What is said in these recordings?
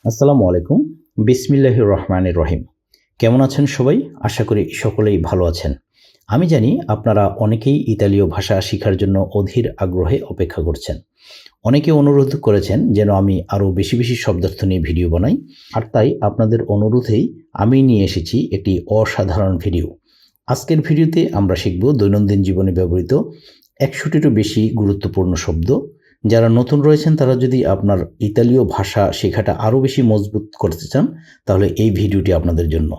আসসালামু আলাইকুম। বিসমিল্লাহির রহমানির রহিম। কেমন আছেন সবাই? আশা করি সকলেই ভালো আছেন। আমি জানি আপনারা অনেকেই ইতালীয় ভাষা শিখার জন্য অধীর আগ্রহে অপেক্ষা করছেন। অনেকে অনুরোধ করেছেন যেন আমি আরও বেশি বেশি শব্দার্থ নিয়ে ভিডিও বানাই, আর তাই আপনাদের অনুরোধেই আমি নিয়ে এসেছি একটি অসাধারণ ভিডিও। আজকের ভিডিওতে আমরা শিখব দৈনন্দিন জীবনে ব্যবহৃত ১০০টিরও বেশি গুরুত্বপূর্ণ শব্দ। যারা নতুন রয়েছেন তারা যদি আপনার ইতালীয় ভাষা শেখাটা আরও বেশি মজবুত করতে চান তাহলে এই ভিডিওটি আপনাদের জন্য।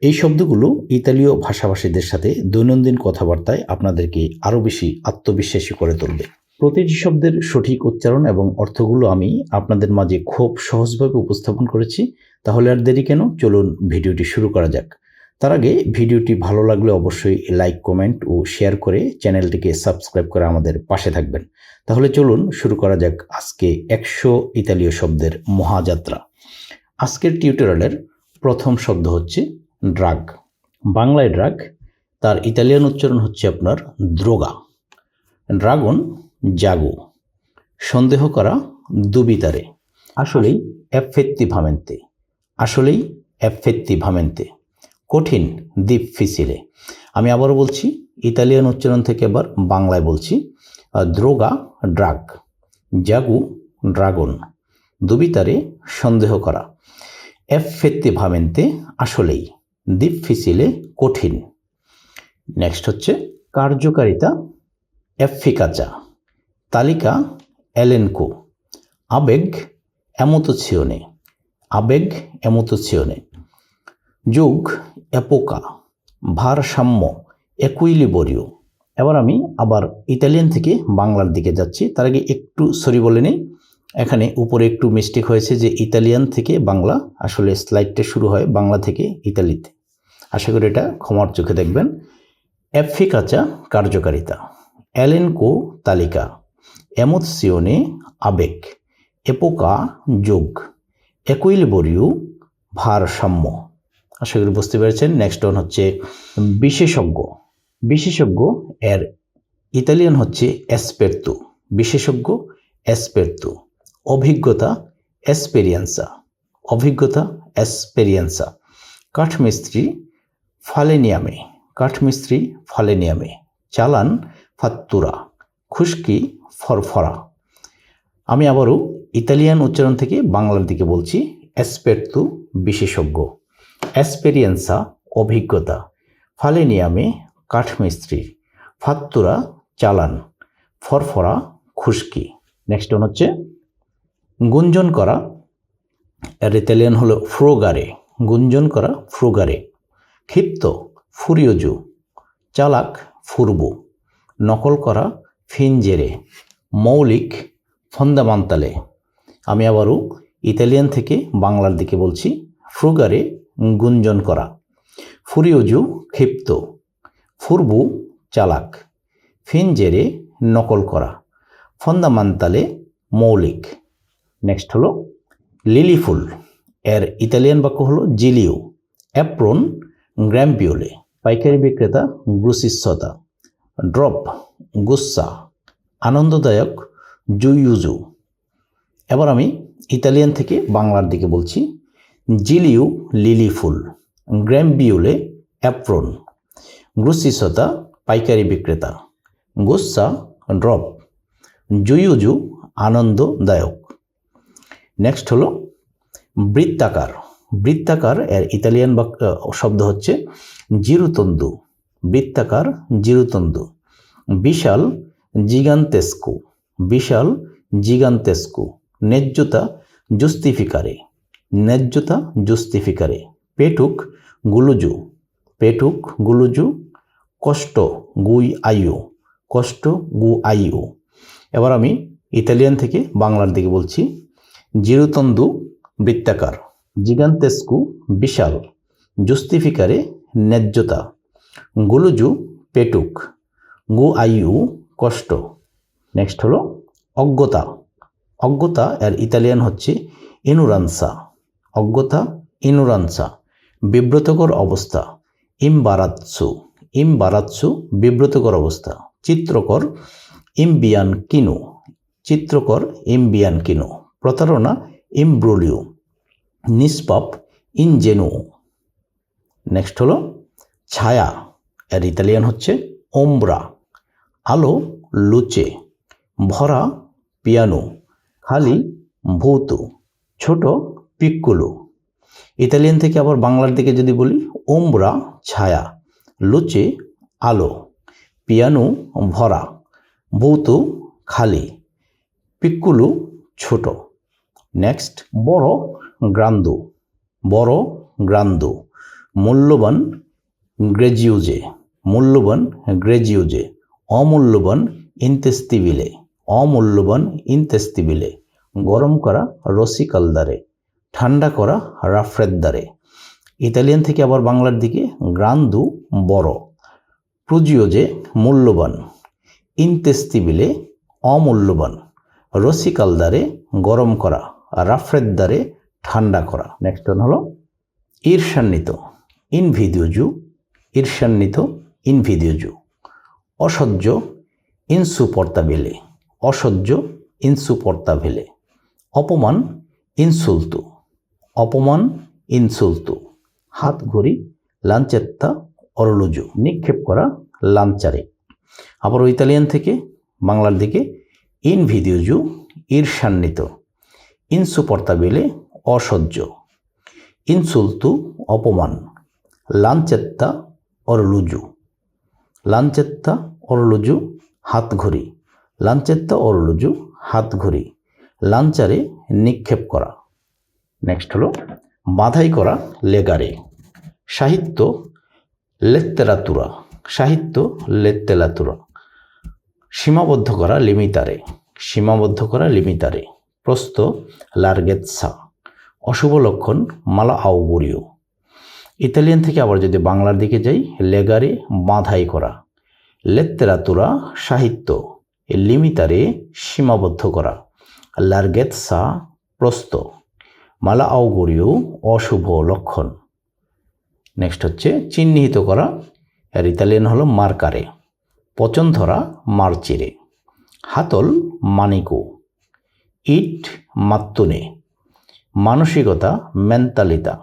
এই শব্দগুলো ইতালীয় ভাষাভাষীদের সাথে দৈনন্দিন কথাবার্তায় আপনাদেরকে আরও বেশি আত্মবিশ্বাসী করে তুলবে। প্রতিটি শব্দের সঠিক উচ্চারণ এবং অর্থগুলো আমি আপনাদের মাঝে খুব সহজভাবে উপস্থাপন করেছি। তাহলে আর দেরি কেন, চলুন ভিডিওটি শুরু করা যাক। তার আগে ভিডিওটি ভালো লাগলে অবশ্যই লাইক, কমেন্ট ও শেয়ার করে চ্যানেলটিকে সাবস্ক্রাইব করে আমাদের পাশে থাকবেন। তাহলে চলুন শুরু করা যাক আজকে ১০০ ইতালীয় শব্দের মহাযাত্রা। আজকের টিউটোরিয়ালের প্রথম শব্দ হচ্ছে ড্রাগ। বাংলায় ড্রাগ, তার ইতালিয়ান উচ্চারণ হচ্ছে আপনার দ্রোগা। ড্রাগন, জাগো। সন্দেহ করা, দুবিতারে। আসলেই এফেত্তিভামেন্তে। আসলেই এফেত্তিভামেন্তে। কঠিন, difficile। আমি আবারও বলছি, ইতালিয়ান উচ্চারণ থেকে আবার বাংলায় বলছি। দ্রোগা, ড্রাগ। জাগু, ড্রাগন। দুবিতারে, সন্দেহ করা। এফেত্তিভামেন্তে, আসলেই। difficile, কঠিন। নেক্সট হচ্ছে কার্যকারিতা, এফিকাচা। তালিকা, এলেনকো। আবেগ, এমোতোসিওনে। আবেগ, এমোতোসিওনে। যুগ, এপোকা। ভারসাম্য, একুইলিবরিও। এবার আমি আবার ইতালিয়ান থেকে বাংলার দিকে যাচ্ছি। তার আগে একটু সরি বলে নেই, এখানে উপরে একটু মিস্টেক হয়েছে যে ইতালিয়ান থেকে বাংলা, আসলে স্লাইডটা শুরু হয় বাংলা থেকে ইতালিতে। আশা করি এটা ক্ষমার চোখে দেখবেন। এফিকাচা, কার্যকারিতা। এলেনকো, তালিকা। এমোসিওনে, আবেগ। এপোকা, যুগ। একুইলিবরিও, ভারসাম্য। আশা করি বুঝতে পেরেছেন। নেক্সট ওয়ান হচ্ছে বিশেষজ্ঞ। বিশেষজ্ঞ এর ইতালিয়ান হচ্ছে এসপেরতো। বিশেষজ্ঞ, এসপেরতো। অভিজ্ঞতা, এসপেরিয়েন্সা। অভিজ্ঞতা, এসপেরিয়েন্সা। কাঠমিস্ত্রি, ফালেনিয়ামে। কাঠমিস্ত্রি, ফালেনিয়ামে। চালান, ফাত্তুরা। খুশকি, ফরফরা। আমি আবারও ইতালিয়ান উচ্চারণ থেকে বাংলার দিকে বলছি। এসপেরতো, বিশেষজ্ঞ। এসপেরিয়েন্সা, অভিজ্ঞতা। ফালেনিয়ামে, কাঠমিস্ত্রি। ফাত্তুরা, চালান। ফরফরা, খুশকি। নেক্সট ওয়ান হচ্ছে গুঞ্জন করা। এর ইতালিয়ান হলো ফ্রোগারে। গুঞ্জন করা, ফ্রোগারে। ক্ষিপ্ত, ফুরিওজু। চালাক, ফুরবু। নকল করা, ফিনজেরে। মৌলিক, ফন্দামান্তালে। আমি আবারও ইতালিয়ান থেকে বাংলার দিকে বলছি। ফ্রুগারে, গুঞ্জন করা। ফুরিওজু, ক্ষিপ্ত। ফুরবু, চালাক। ফিনজেরে, নকল করা। ফন্দামান্তালে, মৌলিক। নেক্সট হলো লিলি ফুল। এর ইতালিয়ান বাক্য হলো জিলিও। অ্যাপ্রন, গ্র্যাম্পিওলে। পাইকারি বিক্রেতা, গ্রুসিসতা। ড্রপ, গুসা। আনন্দদায়ক, জুইউজু। এবার আমি ইতালিয়ান থেকে বাংলার দিকে বলছি। জিলিউ, লিলি ফুল। গ্র্যাম্বিওলে, অ্যাপ্রন। গ্রুসিসতা, পাইকারি বিক্রেতা। গুসা, ড্রপ। জুইউজু, আনন্দদায়ক। নেক্সট হলো বৃত্তাকার। বৃত্তাকার এর ইতালিয়ান শব্দ হচ্ছে জিরুতন্দু। বৃত্তাকার, জিরুতন্দু। বিশাল, জিগান্তেস্কু। বিশাল, জিগান্তেস্কু। ন্যায্যতা, জুস্তিফিকারে। ন্যায্যতা, জুস্তিফিকারে। পেটুক, গুলুজু। পেটুক, গুলুজু। কষ্ট, গুই আইও। কষ্ট, গু আইও। এবার আমি ইতালিয়ান থেকে বাংলার দিকে বলছি। জিরুতন্দু, বৃত্তাকার। জিগান্তেস্কু, বিশাল। জুস্তিফিকারে, ন্যায্যতা। গুলুজু, পেটুক। গু আইউ, কষ্ট। নেক্সট হলো অজ্ঞতা। অজ্ঞতা এর ইতালিয়ান হচ্ছে ইনুরান্সা। অজ্ঞতা, ইনুরান্সা। বিব্রতকর অবস্থা, ইমবারাৎসু। ইমবারাৎসু, বিব্রতকর অবস্থা। চিত্রকর, ইমবিয়ান কিনু। চিত্রকর, ইমবিয়ান কিনু। প্রতারণা, ইমব্রুলিও। নিষ্পাপ ইনজেনুও। নেক্সট হলো ছায়া, এর ইতালিয়ান হচ্ছে ওমব্রা। আলো লুচে, ভরা পিয়ানো, খালি ভূতু, ছোট পিক্কুলো। ইতালিয়ান থেকে আবার বাংলার দিকে যদি বলি, ওমব্রা ছায়া, লুচে আলো, পিয়ানো ভরা, ভূতু খালি, পিক্কুলো ছোট। নেক্সট বড় গ্রান্দো, বড় গ্রান্দো, মূল্যবান গ্রেজিউজে, মূল্যবান গ্রেজিউজে, অমূল্যবান ইনতেস্তিবিলে, অমূল্যবান ইনতেস্তিবিলে, গরম করা রসিকালদারে, ঠান্ডা করা রাফ্রেদ্দারে। ইতালিয়ান থেকে আবার বাংলার দিকে গ্রান্দু বড়, প্রুজিওজে মূল্যবান, ইনতেস্তিবিলে অমূল্যবান, রসিকালদারে গরম করা, রাফ্রেদ্দারে ঠান্ডা করা। নেক্সট ওয়ান হলো ঈর্ষান্বিত, ইনভিডিওজু, ঈর্ষান্বিত ইনভিডিওজু। অসহ্য ইনসুপর্তাবেলে, অসহ্য ইনসুপর্তাবেলে। অপমান ইনসুলতু, অপমান ইনসুলতু। হাত ঘড়ি লাঞ্চেত্তা অরলুজু, নিক্ষেপ করা লাঞ্চারে। আবার ইতালিয়ান থেকে বাংলার দিকে ইনভিডিওজু ঈর্ষান্বিত, ইনসুপর্তাবেলে অসহ্য, ইনসুলতু অপমান, লাঞ্চেত্তা অরলুজু, লাঞ্চেত্তা অরলুজু হাত ঘড়ি, লাঞ্চেত্তা অরলুজু হাত ঘড়ি, লাঞ্চারে নিক্ষেপ করা। নেক্সট হলো বাধাই করা লেগারে। সাহিত্য লেত্তেরাতুরা, সাহিত্য লেত্তেলাতুরা। সীমাবদ্ধ করা লিমিতারে, সীমাবদ্ধ করা লিমিতারে। প্রস্ত লার্গেৎসা, অশুভ লক্ষণ মালা আউগুরিও। ইতালিয়ান থেকে আবার যদি বাংলার দিকে যাই, লেগারে বাঁধাই করা, লেত্তেরাতুরা সাহিত্য, লিমিতারে সীমাবদ্ধ করা, লার্গেৎসা প্রস্ত, মালা আউগুরিও অশুভ লক্ষণ। নেক্সট হচ্ছে চিহ্নিত করা, এর ইতালিয়ান হলো মার্কারে, পচন ধরা মার্চিরে। হাতল মানিকো, ইট মাত্তুনে, মানসিকতা মেন্তালিতা।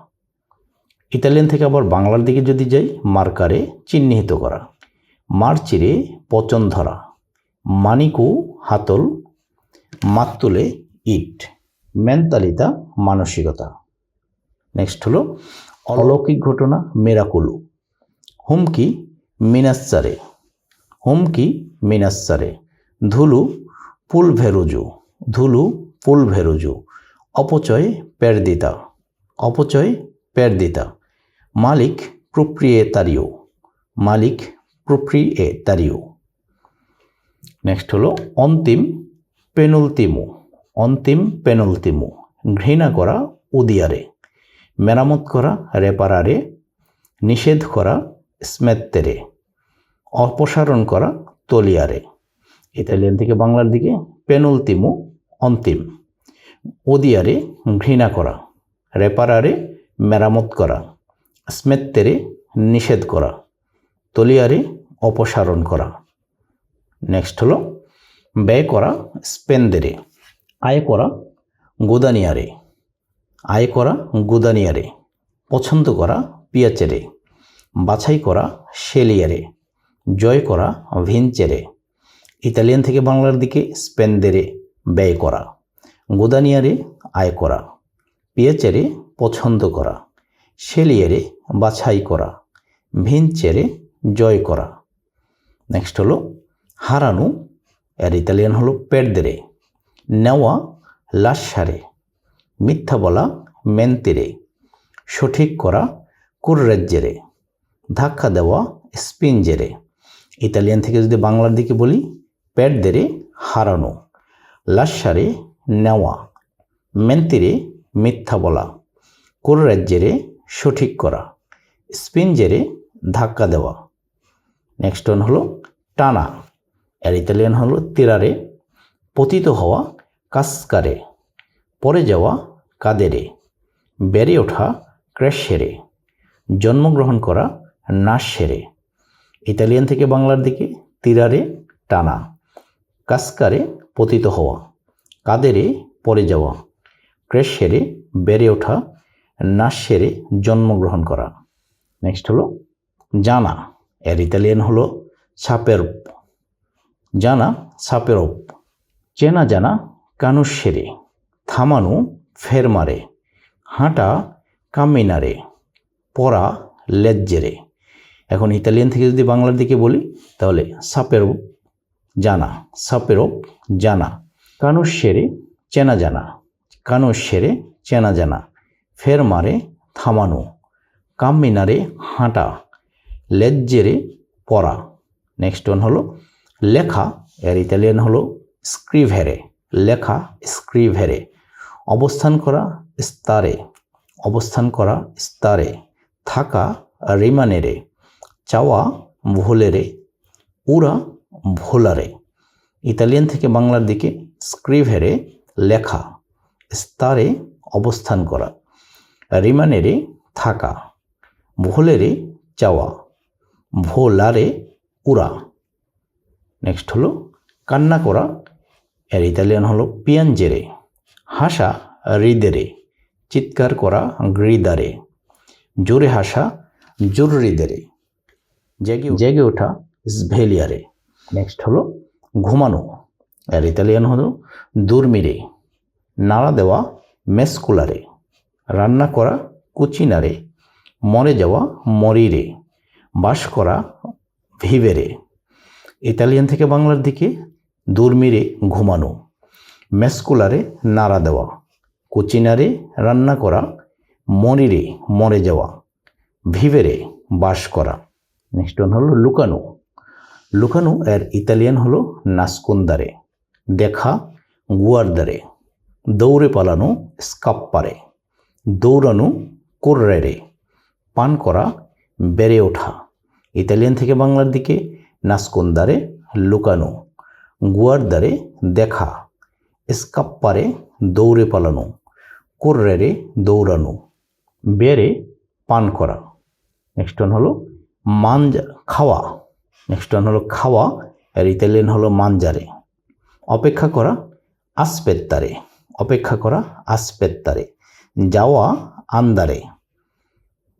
ইতালিয়ান থেকে আবার বাংলার দিকে যদি যাই, মার্কারে চিহ্নিত করা, মার্চিরে পচন ধরা, মানিকো হাতল, মাত্তুলে ইট, মেন্তালিতা মানসিকতা। নেক্সট হলো অলৌকিক ঘটনা মেরাকুলু। হুমকি মিনাচ্চারে, হুমকি মিনাচ্চারে। ধুলু পুলভেরুজু, ধুলু পুলভেরুজু। অপচয় পেরদিতা, অপচয় পেরদিতা। মালিক প্রোপ্রিয়েতারিও, মালিক প্রোপ্রিয়েতারিও। নেক্সট হলো অন্তিম পেনুলতিমো, অন্তিম পেনুলতিমো। ঘৃণা করা উদিয়ারে, মেরামত করা রেপারারে, নিষেধ করা স্মেত্তেরে, অপসারণ করা তলিয়ারে। ইতালিয়ান থেকে বাংলার দিকে পেনুলতিমো অন্তিম, ওদিয়ারে ঘৃণা করা, রেপারারে মেরামত করা, স্মেত্তেরে নিষেধ করা, তলিয়ারে অপসারণ করা। নেক্সট হলো ব্যয় করা স্পেন্দেরে, আয় করা গুদানিয়ারে, আয় করা গুদানিয়ারে। পছন্দ করা পিয়াচেরে, বাছাই করা শেলিয়ারে, জয় করা ভিনচেরে। ইতালিয়ান থেকে বাংলার দিকে স্পেন্দেরে ব্যয় করা, গুদানিয়ারে আয় করা, পিয়াচেরে পছন্দ করা, শেলিয়ারে বাছাই করা, ভিনচেরে জয় করা। নেক্সট হলো হারানো, এর ইতালিয়ান হলো পেরদেরে। নেওয়া লাসারে, মিথ্যা বলা মেন্তেরে, সঠিক করা কুররেজ্জেরে, ধাক্কা দেওয়া স্পিনজেরে। ইতালিয়ান থেকে যদি বাংলার দিকে বলি, পেরদেরে হারানো, লাসারে নেওয়া, মেন্তিরে মিথ্যা বলা, কুররেজ্জেরে সঠিক করা, স্পিনজেরে ধাক্কা দেওয়া। নেক্সট ওয়ান হলো টানা, এর ইতালিয়ান হলো তিরারে। পতিত হওয়া কাসকারে, পড়ে যাওয়া কাদেরে, বেড়ে ওঠা ক্র্যাশেরে, জন্মগ্রহণ করা নাশেরে। ইতালিয়ান থেকে বাংলার দিকে তিরারে টানা, কাসকারে পতিত হওয়া, কাদেরে পড়ে যাওয়া, ক্র্যাশেরে বেড়ে ওঠা, নাসেরে জন্মগ্রহণ করা। নেক্সট হলো জানা, এর ইতালিয়ান হলো সাপেরো। জানা সাপেরো। চেনা জানা কানুসেরে, থামানো ফেরমারে, হাঁটা কামিনারে, পড়া লেজ্জেরে। এখন ইতালিয়ান থেকে যদি বাংলার দিকে বলি তাহলে সাপেরো জানা, সাপেরো জানা, কানুসেরে চেনা জানা, কানুসেরে চেনা জানা, ফেরমারে থামানো, কামিনারে হাঁটা, লেজ্জেরে পড়া। নেক্সট ওয়ান হলো লেখা, এর ইতালিয়ান হলো স্ক্রিভেরে, লেখা স্ক্রিভেরে। অবস্থান করা স্তারে, অবস্থান করা স্তারে, থাকা রিমানেরে, চাওয়া ভোলেরে, উড়া ভোলারে। ইতালিয়ান থেকে বাংলার দিকে স্ক্রিভেরে লেখা, স্তারে অবস্থান করা, রিমানেরে থাকা, ভোলেরে চাওয়া, ভোলারে উড়া। নেক্সট হলো কান্না করা, এর ইতালিয়ান হলো পিয়াঞ্জেরে, হাসা হৃদেরে, চিৎকার করা গ্রিদারে, জোরে হাসা জোররিদেরে, জেগে ওঠা স্ভেলিয়ারে। নেক্সট হলো ঘুমানো, এর ইতালিয়ান হলো দুর্মিরে, নাড়া দেওয়া মেসকুলারে, রান্না করা কুচিনারে, মরে যাওয়া মরিরে, বাস করা ভিভেরে। ইতালিয়ান থেকে বাংলার দিকে দুর্মিরে ঘুমানো, মেসকুলারে নাড়া দেওয়া, কুচিনারে রান্না করা, মরিরে মরে যাওয়া, ভিভেরে বাস করা। নেক্সট ওয়ান হলো লুকানো, লুকানো এর ইতালিয়ান হলো নাসকোন্দারে, দেখা গুয়ার্দারে, দৌড়ে পালানো স্কাপ্পারে, দৌড়ানো কোর্রেরে, পান করা বেড়ে ওঠা। ইতালিয়ান থেকে বাংলার দিকে নাসকোন্দারে লুকানো, গুয়ার্দারে দেখা, স্কাপ্পারে দৌড়ে পালানো, কোর্রেরে দৌড়ানো, বেড়ে পান করা। নেক্সট ওয়ান হলো মানজা খাওয়া, নেক্সট ওয়ান হলো খাওয়া, এর ইতালিয়ান হলো মানজারে। অপেক্ষা করা আসপেত্তারে, অপেক্ষা করা আসপেত্তারে, যাওয়া আন্দারে,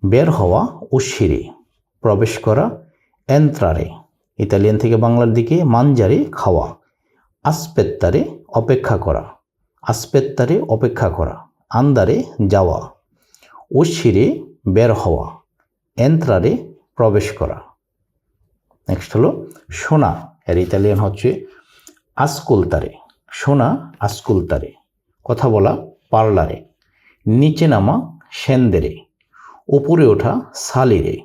বের হওয়া উশিরে, প্রবেশ করা এন্ত্রারে। ইতালিয়ান থেকে বাংলার দিকে মানজারে খাওয়া, আসপেত্তারে অপেক্ষা করা, আসপেত্তারে অপেক্ষা করা, আন্দারে যাওয়া, উশিরে বের হওয়া, এন্ত্রারে প্রবেশ করা। নেক্সট হলো শোনা, এর ইতালিয়ান হচ্ছে আসকুলতারে, শোনা আসকুলতারে, কথা বলা পার্লারে, নিচে নামা সেন্দেরে, উপরে ওঠা সালিরে,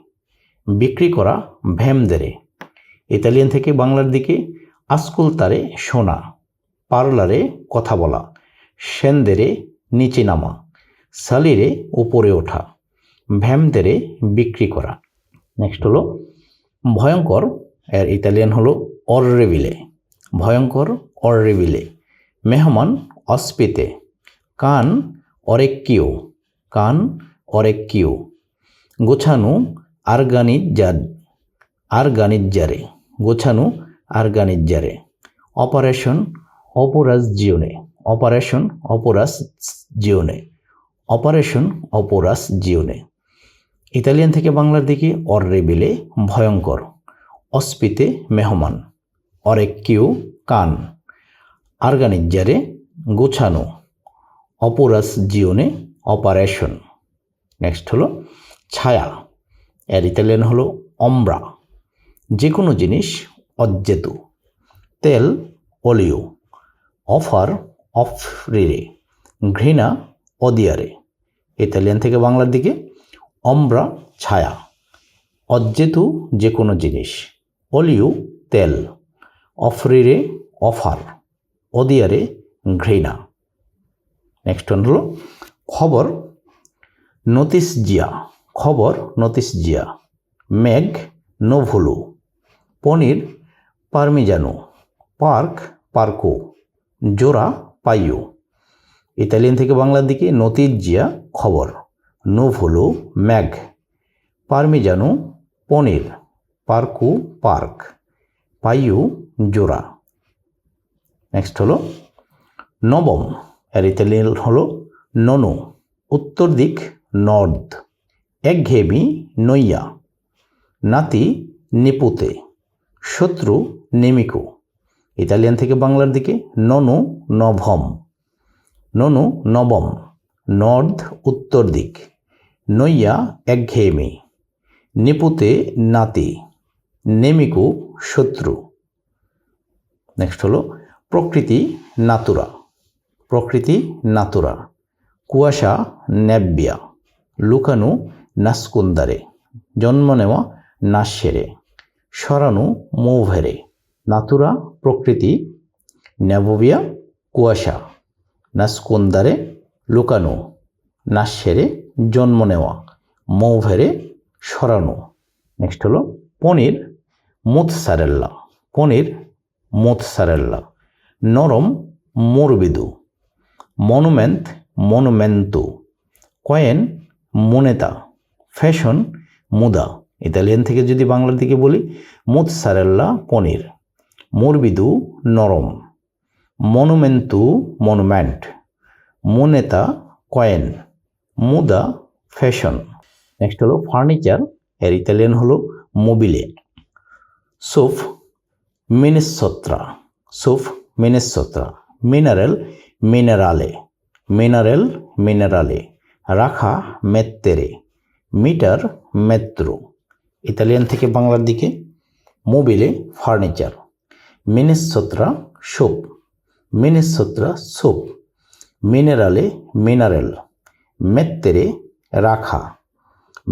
বিক্রি করা ভ্যামদেরে। ইতালিয়ান থেকে বাংলার দিকে আসকুলতারে শোনা, পার্লারে কথা বলা, সেন্দেরে নিচে নামা, সালিরে উপরে ওঠা, ভ্যামদেরে বিক্রি করা। নেক্সট হলো ভয়ঙ্কর, এর ইতালিয়ান হলো অর্রেবিলে, ভয়ঙ্কর অর্রেবিলে, মেহমান অস্পিতে, কান অরেক্কিও, কান অরেক্কিও, গোছানো আরগানিজ্জারে, গোছানো আরগানিজ্জারে, অপারেশন অপরাসজিওনে, অপারেশন অপরাসজিওনে, অপারেশন অপরাসজিওনে। ইতালিয়ান থেকে বাংলার দিকে অর্রেবিলে ভয়ঙ্কর, অস্পিতে মেহমান, অরেক্কিও কান, আরগানিজ্জারে গোছানো, অপরাসজিওনে অপারেশন। নেক্সট হলো ছায়া, এর ইতালিয়ান হলো অম্ব্রা, যে কোনো জিনিস অজ্জেতু, তেল অলিও, অফার অফরিরে, ঘৃণা অদিয়ারে। ইতালিয়ান থেকে বাংলার দিকে অম্ব্রা ছায়া, অজ্জেতু যে কোনো জিনিস, অলিও তেল, অফরিরে অফার, অদিয়ারে ঘৃণা। নেক্সট ওয়ান হলো খবর নোতিসজিয়া, খবর নোতিসজিয়া, মেঘ নোভুলু, পনির পারমিজানো, পার্ক পার্কো, জোড়া পাইও। ইতালিয়ান থেকে বাংলার দিকে নোতিসজিয়া খবর, নোভুলু মেঘ, পারমিজানো পনির, পার্কো পার্ক, পাইও জোড়া। নেক্সট হলো নবম, এর ইতালিয়ান হলো ননু, উত্তর দিক নর্থ, একঘেয়েমি নইয়া, নাতি নিপুতে, শত্রু নেমিকো। ইতালিয়ান থেকে বাংলার দিকে ননু নভম, ননু নবম, নর্থ উত্তর দিক, নইয়া একঘেয়েমি, নিপুতে নাতি, নেমিকো শত্রু। নেক্সট হলো প্রকৃতি নাতুরা, প্রকৃতি নাতুরা, কুয়াশা নেব্বিয়া, লুকানু নাস্কুন্দারে, জন্ম নেওয়া নাসেরে, সরানু মৌভেরে। নাতুরা প্রকৃতি, নেবোভিয়া কুয়াশা, নাস্কুন্দারে লুকানো, নাসেরে জন্ম নেওয়া, মৌভেরে সরানো। নেক্সট হলো পনির মোৎসারেল্লা, পনির মোৎসারেল্লা, নরম মোরবিদু, মনুমেন্ট মনুমেন্তো, কয়েন মোনেতা, ফ্যাশন মুদা। ইতালিয়ান থেকে যদি বাংলার দিকে বলি মোৎসারেল্লা পনির, মোরবিদু নরম, মনুমেন্টু মনুমেন্ট, মোনেতা কয়েন, মুদা ফ্যাশন। নেক্সট হলো ফার্নিচার, এর ইতালিয়ান হলো মোবিলে। সোফ মিনেসোত্রা, সোফ মিনেসোত্রা, মিনারেল মিনারালে, মিনারেল মিনারালে, রাখা মেত্তেরে, মিটার মেত্রো। ইতালিয়ান থেকে বাংলার দিকে মোবিলে ফার্নিচার, মিনেসোত্রা সোপ, মিনেসোত্রা সোপ, মিনারালে মিনারেল, মেত্তেরে রাখা,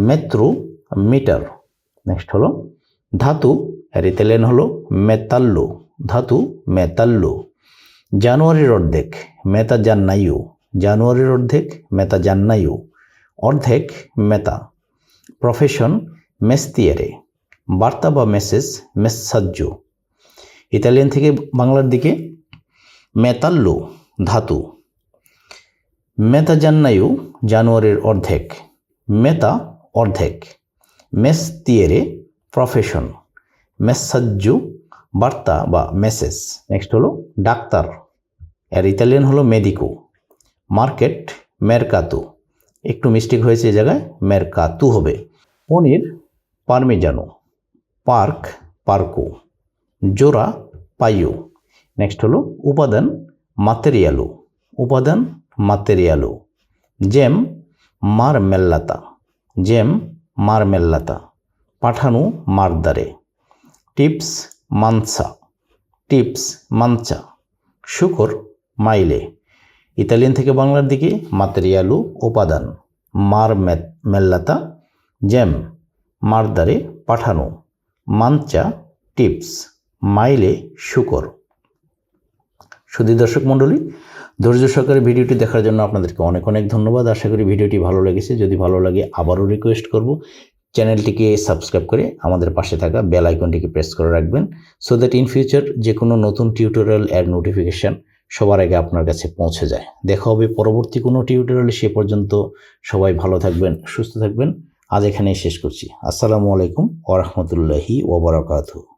মেত্রো মিটার। নেক্সট হলো ধাতু, এর ইতালিয়ান হলো মেতাল্লো, ধাতু মেতাল্লো। জানুয়ারির অর্ধেক মেতা জান্নাইউ, জানুয়ারির অর্ধেক মেতা জান্নাইউ, অর্ধেক মেতা। প্রফেশন মেস্তিয়েরে, বার্তা বা মেসেজ মেসাজ্জো। ইতালিয়ান থেকে বাংলার দিকে মেতাল্লো ধাতু, মেতা জান্নাইউ জানুয়ারির অর্ধেক, মেতা অর্ধেক, মেস্তিয়েরে প্রফেশন, মেসাজ্জো বার্তা বা মেসেজ। নেক্সট হলো ডাক্তার, এর ইতালিয়ান হলো মেডিকো। মার্কেট মেরকাতু, একটু মিস্টেক হয়েছে এই জায়গায় মেরকাতু হবে। পনির পারমিজানো, পার্ক পার্কো, জোড়া পাইও। নেক্সট হলো উপাদান মাতেরিয়ালো, উপাদান মাতেরিয়ালো। জেম মারমেল্লাতা, জেম মারমেল্লাতা, পাঠানো মারদারে। টিপস মানসা, টিপস মানচা, শুকর মাইলে। ইতালিয়ান থেকে বাংলার দিকে মাতেরিয়ালো উপাদান, মারমেল্লাতা জেম, মারদারে পাঠানো, মানচা টিপস, মাইলে শুকর। সুধী দর্শক মণ্ডলী, ধৈর্য সহকারে ভিডিওটি দেখার জন্য আপনাদেরকে অনেক অনেক ধন্যবাদ। আশা করি ভিডিওটি ভালো লেগেছে। যদি ভালো লাগে আবারও রিকোয়েস্ট করব চ্যানেলটিকে সাবস্ক্রাইব করে আমাদের পাশে থাকা বেল আইকনটিকে প্রেস করে রাখবেন, সো দ্যাট ইন ফিউচার যে কোনো নতুন টিউটোরিয়াল এর নোটিফিকেশান সবার আগে আপনার কাছে পৌঁছে যায়। দেখা হবে পরবর্তী কোনো টিউটোরিয়ালে। সে পর্যন্ত সবাই ভালো থাকবেন, সুস্থ থাকবেন। আজ এখানেই শেষ করছি। আসসালামু আলাইকুম ওয়া রাহমাতুল্লাহি ওয়া বারাকাতুহু।